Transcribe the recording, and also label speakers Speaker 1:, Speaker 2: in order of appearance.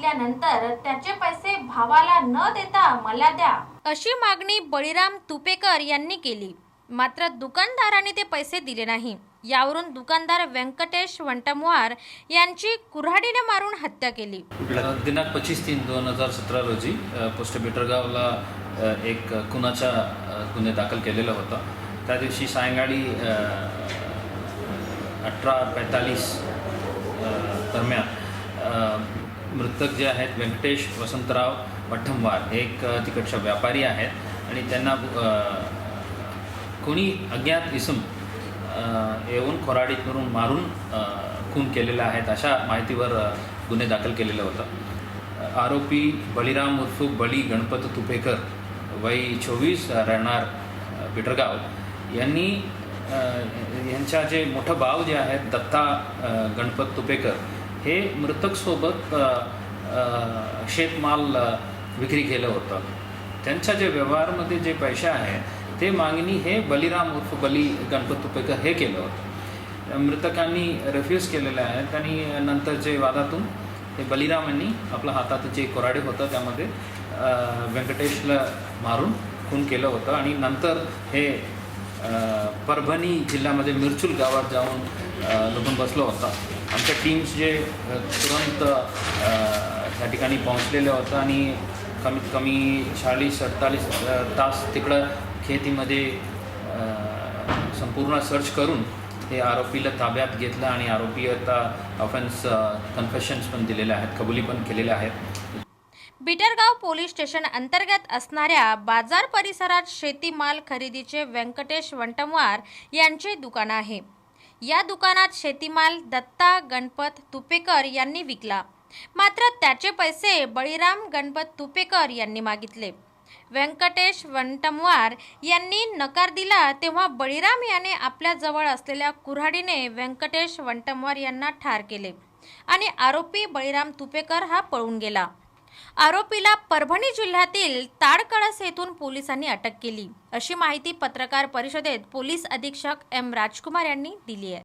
Speaker 1: घेतल्यानंतर त्याचे पैसे भावाला न देता मला द्या अशी मागणी बळीराम तुपेकर यांनी केली। मात्र दुकानदाराने ते पैसे दिले नाही। यावरून दुकानदार व्यंकटेश वंटमुवार यांची कुऱ्हाडीने मारून हत्या केली।
Speaker 2: दिनांक 25/3/2017 रोजी पोस्ट बिटरगावला एक खुनाचा गुन्हा दाखल केलेला होता। त्या दिवशी सायंकाळी 18:45 दरम्यान मृतक जे आहेत व्यंकटेश वसंतराव वठमवार एक तिकडचा व्यापारी आहेत आणि त्यांना कोणी अज्ञात इसम येऊन खोराडीतून मारून खून केलेला आहे अशा माहितीवर गुन्हे दाखल केलेला होता। आरोपी बळीराम उर्फ बळी गणपत तुपेकर वय 24 राहणार बिटरगाव यांनी यांच्या जे मोठा भाव जे आहेत दत्ता गणपत तुपेकर हे मृतकसोबत शेतमाल विक्री केलं होतं। त्यांच्या जे व्यवहारमध्ये जे पैसे आहेत ते मागणी हे बळीराम उर्फ बळी गणपत तुपेकर हे केलं होतं। मृतकांनी रिफ्यूज केलेले आहेत आणि नंतरचे वादातून हे बळीराम यांनी आपल्या हातात जे कोराडे होतं त्यामध्ये व्यंकटेशला मारून खून केलं होतं आणि नंतर हे परभणी जिल्ह्यामध्ये मिरचूल गावात जाऊन लपून बसलो होता। आमच्या टीम्स जे तुरंत त्या ठिकाणी पोहोचलेले होतं आणि कमीत कमी 40-48 तास तिकडं खेतीमध्ये संपूर्ण सर्च करून हे आरोपीला ताब्यात घेतलं आणि आरोपी आता ऑफेन्स कन्फेशन्स पण दिलेले आहेत, कबुली पण केलेले आहेत।
Speaker 1: बिटरगाव पोलीस स्टेशन अंतर्गत असणाऱ्या बाजार परिसरात शेतीमाल खरेदीचे व्यंकटेश वंटमुवार यांचे दुकान आहे। या दुकानात शेतीमाल दत्ता गणपत तुपेकर यांनी विकला। मात्र त्याचे पैसे बळीराम गणपत तुपेकर यांनी मागितले। व्यंकटेश वंटमुवार यांनी नकार दिला तेव्हा बळीराम याने आपल्या जवळ असलेल्या कुऱ्हाडीने व्यंकटेश वंटमुवार यांना ठार केले आणि आरोपी बळीराम तुपेकर हा पळून गेला। आरोपीला परभणी जिल्ह्यातील ताडकळस येथून पोलिसांनी अटक केली अशी माहिती पत्रकार परिषदेत पोलीस अधीक्षक एम राजकुमार यांनी दिली आहे।